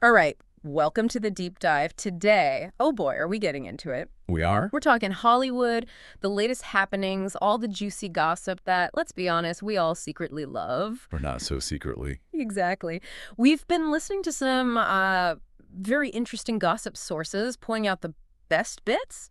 All right, welcome to the deep dive. Today, oh boy, are we getting into it. We are? We're talking Hollywood, the latest happenings, all the juicy gossip that, let's be honest, we all secretly love. Or not so secretly. Exactly. We've been listening to some very interesting gossip sources, pointing out the best bits.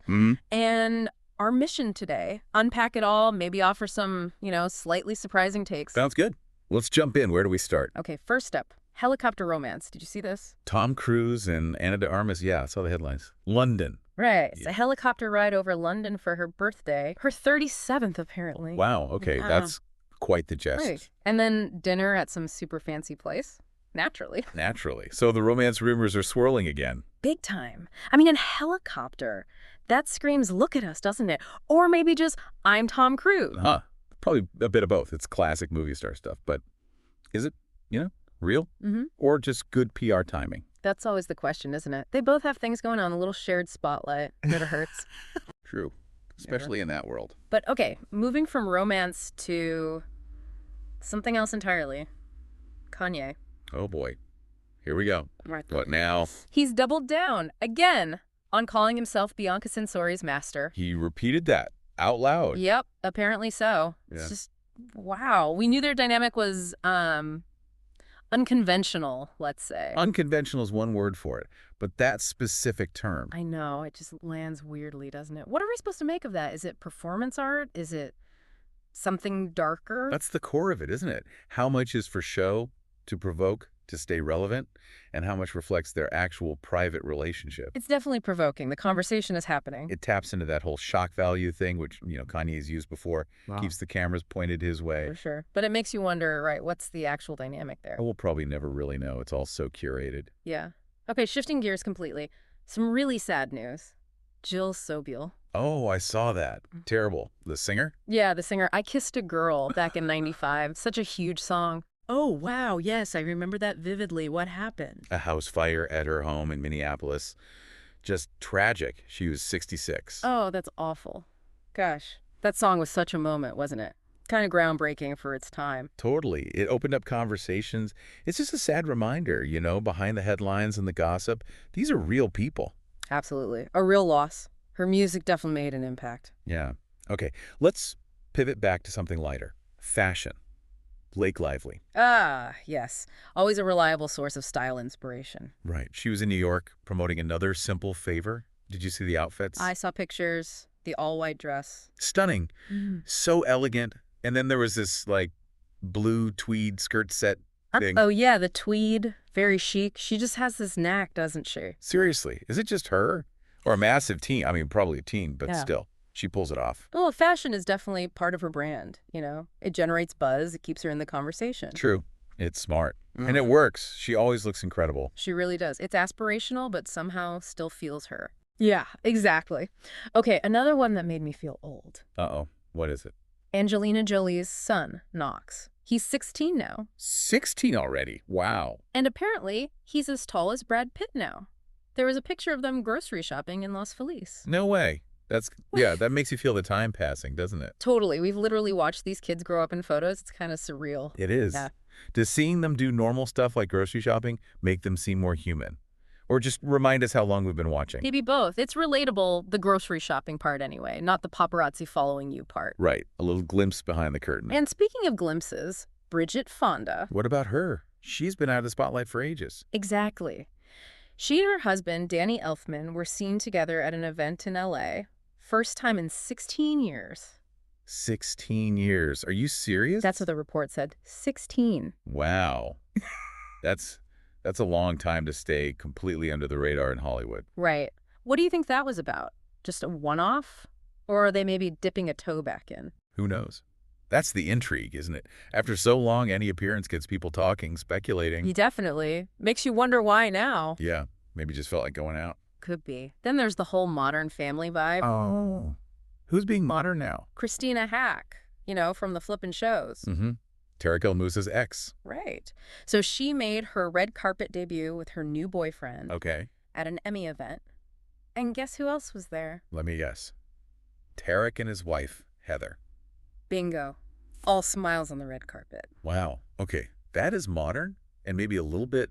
And our mission today, unpack it all, maybe offer some, slightly surprising takes. Sounds good. Let's jump in. Where do we start? Okay, first up, helicopter romance. Did you see this? Tom Cruise and Ana de Armas. Yeah, I saw the headlines. London. Right. It's a helicopter ride over London for her birthday. Her 37th, apparently. Wow. Okay, Yeah. that's quite the jest. Right. And then dinner at some super fancy place. Naturally. Naturally. So the romance rumors are swirling again. Big time. I mean, in helicopter, that screams, look at us, doesn't it? Or maybe just, I'm Tom Cruise. Huh. Probably a bit of both. It's classic movie star stuff. But is it, real? Or just good PR timing? That's always the question, isn't it? They both have things going on, a little shared spotlight. Never hurts. True. Especially in that world. But okay, moving from romance to something else entirely. Kanye. Oh, boy. Here we go. Right. What now? He's doubled down, again, on calling himself Bianca Censori's master. He repeated that out loud. Yep, apparently so. Yeah. It's just, wow. We knew their dynamic was unconventional, let's say. Unconventional is one word for it, but that specific term. I know, it just lands weirdly, doesn't it? What are we supposed to make of that? Is it performance art? Is it something darker? That's the core of it, isn't it? How much is for show, to provoke, to stay relevant, and how much reflects their actual private relationship? It's definitely provoking. The conversation is happening. It taps into that whole shock value thing, which, Kanye's used before, keeps the cameras pointed his way. For sure. But it makes you wonder, right, what's the actual dynamic there? We'll probably never really know. It's all so curated. Yeah. Okay, shifting gears completely. Some really sad news. Jill Sobule. Oh, I saw that. Terrible. The singer? Yeah, the singer I Kissed a Girl back in '95. Such a huge song. Oh, wow. Yes, I remember that vividly. What happened? A house fire at her home in Minneapolis. Just tragic. She was 66. Oh, that's awful. Gosh, that song was such a moment, wasn't it? Kind of groundbreaking for its time. Totally. It opened up conversations. It's just a sad reminder, behind the headlines and the gossip, these are real people. Absolutely. A real loss. Her music definitely made an impact. Yeah. Okay, let's pivot back to something lighter. Fashion. Blake Lively. Ah, yes. Always a reliable source of style inspiration. Right. She was in New York promoting another simple favor. Did you see the outfits? I saw pictures, the all-white dress. Stunning. So elegant. And then there was this, blue tweed skirt set thing. Oh, yeah, the tweed. Very chic. She just has this knack, doesn't she? Seriously. Is it just her? Or a massive teen? I mean, probably a teen, but Yeah. still. She pulls it off. Well, fashion is definitely part of her brand, It generates buzz. It keeps her in the conversation. True. It's smart. And it works. She always looks incredible. She really does. It's aspirational, but somehow still feels her. Yeah, exactly. Okay, another one that made me feel old. Uh-oh. What is it? Angelina Jolie's son, Knox. He's 16 now. 16 already. Wow. And apparently, he's as tall as Brad Pitt now. There was a picture of them grocery shopping in Los Feliz. No way. That makes you feel the time passing, doesn't it? Totally. We've literally watched these kids grow up in photos. It's kind of surreal. It is. Yeah. Does seeing them do normal stuff like grocery shopping make them seem more human? Or just remind us how long we've been watching? Maybe both. It's relatable, the grocery shopping part anyway, not the paparazzi following you part. Right. A little glimpse behind the curtain. And speaking of glimpses, Bridget Fonda. What about her? She's been out of the spotlight for ages. Exactly. She and her husband, Danny Elfman, were seen together at an event in L.A. First time in 16 years. 16 years. Are you serious? That's what the report said. 16. Wow. That's a long time to stay completely under the radar in Hollywood. Right. What do you think that was about? Just a one-off? Or are they maybe dipping a toe back in? Who knows? That's the intrigue, isn't it? After so long, any appearance gets people talking, speculating. He definitely. Makes you wonder why now. Yeah, maybe just felt like going out. Could be. Then there's the whole Modern Family vibe. Oh. Who's being modern now? Christina Hack, from the flippin' shows. Mm-hmm. Tarek El Moussa's ex. Right. So she made her red carpet debut with her new boyfriend Okay. at an Emmy event. And guess who else was there? Let me guess. Tarek and his wife, Heather. Bingo. All smiles on the red carpet. Wow. Okay. That is modern and maybe a little bit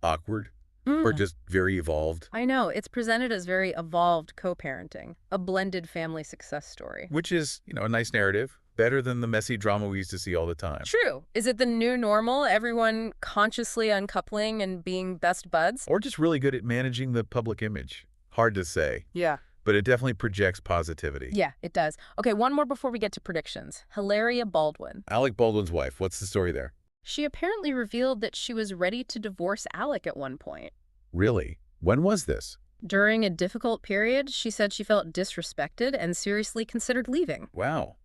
awkward or just very evolved. I know. It's presented as very evolved co-parenting, a blended family success story. Which is, a nice narrative. Better than the messy drama we used to see all the time. True. Is it the new normal, everyone consciously uncoupling and being best buds? Or just really good at managing the public image. Hard to say. Yeah. But it definitely projects positivity. Yeah, it does. Okay, one more before we get to predictions. Hilaria Baldwin. Alec Baldwin's wife. What's the story there? She apparently revealed that she was ready to divorce Alec at one point. Really? When was this? During a difficult period, she said she felt disrespected and seriously considered leaving. Wow.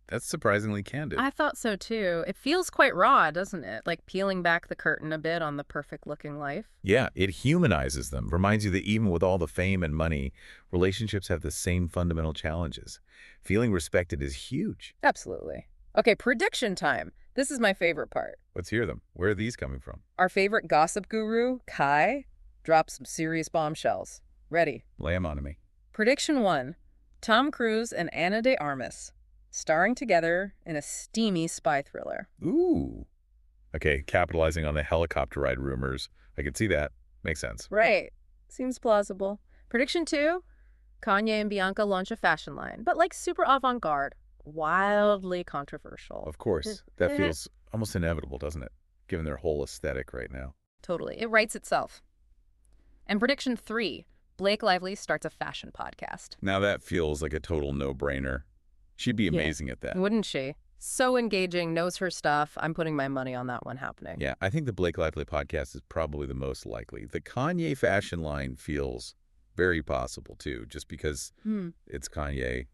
That's surprisingly candid. I thought so too. It feels quite raw, doesn't it? Like peeling back the curtain a bit on the perfect-looking life. Yeah, it humanizes them. Reminds you that even with all the fame and money, relationships have the same fundamental challenges. Feeling respected is huge. Absolutely. Okay, prediction time. This is my favorite part. Let's hear them. Where are these coming from? Our favorite gossip guru, Kai, dropped some serious bombshells. Ready? Lay 'em on me. Prediction 1. Tom Cruise and Ana de Armas, starring together in a steamy spy thriller. Ooh. Okay, capitalizing on the helicopter ride rumors. I could see that. Makes sense. Right. Seems plausible. Prediction 2. Kanye and Bianca launch a fashion line, but like super avant-garde. Wildly controversial. Of course. That feels almost inevitable, doesn't it? Given their whole aesthetic right now. Totally. It writes itself. And prediction 3. Blake Lively starts a fashion podcast. Now that feels like a total no-brainer. She'd be amazing at that. Wouldn't she? So engaging, knows her stuff. I'm putting my money on that one happening. Yeah, I think the Blake Lively podcast is probably the most likely. The Kanye fashion line feels very possible, too, just because it's Kanye,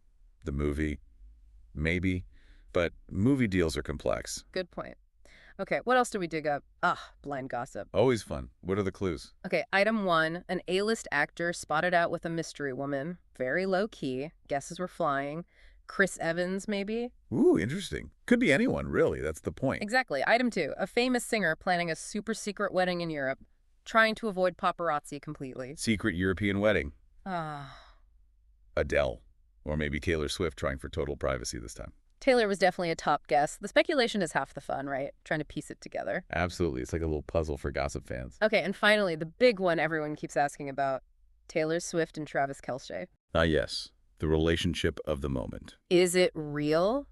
the movie, maybe. But movie deals are complex. Good point. Okay, what else do we dig up? Blind gossip. Always fun. What are the clues? Okay, item 1. An A-list actor spotted out with a mystery woman. Very low-key. Guesses were flying. Chris Evans, maybe? Ooh, interesting. Could be anyone, really. That's the point. Exactly. Item 2. A famous singer planning a super-secret wedding in Europe, trying to avoid paparazzi completely. Secret European wedding. Ah. Adele. Or maybe Taylor Swift trying for total privacy this time. Taylor was definitely a top guess. The speculation is half the fun, right? Trying to piece it together. Absolutely. It's like a little puzzle for gossip fans. Okay, and finally, the big one everyone keeps asking about. Taylor Swift and Travis Kelce. Yes. The relationship of the moment. Is it real?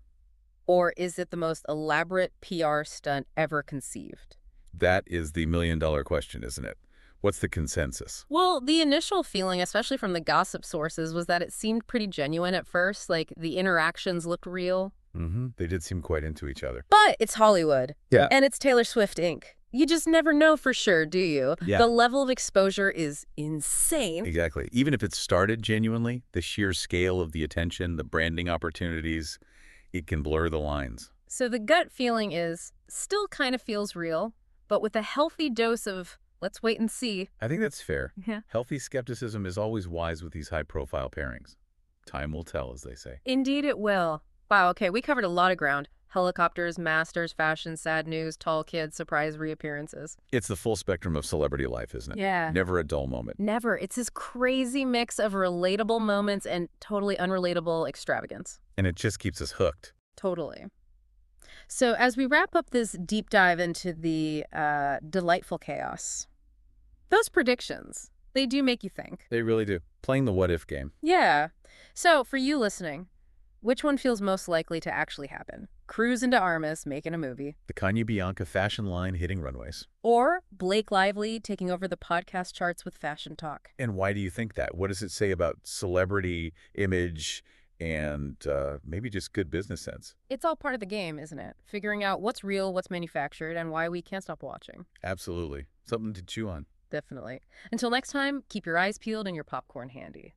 Or is it the most elaborate PR stunt ever conceived? That is the million-dollar question, isn't it? What's the consensus? Well, the initial feeling, especially from the gossip sources, was that it seemed pretty genuine at first. Like, the interactions looked real. They did seem quite into each other. But it's Hollywood. Yeah. And it's Taylor Swift, Inc. You just never know for sure, do you? Yeah. The level of exposure is insane. Exactly. Even if it started genuinely, the sheer scale of the attention, the branding opportunities, it can blur the lines. So the gut feeling is, still kind of feels real, but with a healthy dose of, let's wait and see. I think that's fair. Yeah. Healthy skepticism is always wise with these high-profile pairings. Time will tell, as they say. Indeed it will. Wow, okay, we covered a lot of ground. Helicopters, masters, fashion, sad news, tall kids, surprise reappearances. It's the full spectrum of celebrity life, isn't it? Yeah. Never a dull moment. Never. It's this crazy mix of relatable moments and totally unrelatable extravagance. And it just keeps us hooked. Totally. So as we wrap up this deep dive into the delightful chaos, those predictions, they do make you think. They really do. Playing the what-if game. Yeah. So for you listening, which one feels most likely to actually happen? Cruise into Armas, making a movie. The Kanye Bianca fashion line hitting runways. Or Blake Lively taking over the podcast charts with fashion talk. And why do you think that? What does it say about celebrity image and maybe just good business sense? It's all part of the game, isn't it? Figuring out what's real, what's manufactured, and why we can't stop watching. Absolutely. Something to chew on. Definitely. Until next time, keep your eyes peeled and your popcorn handy.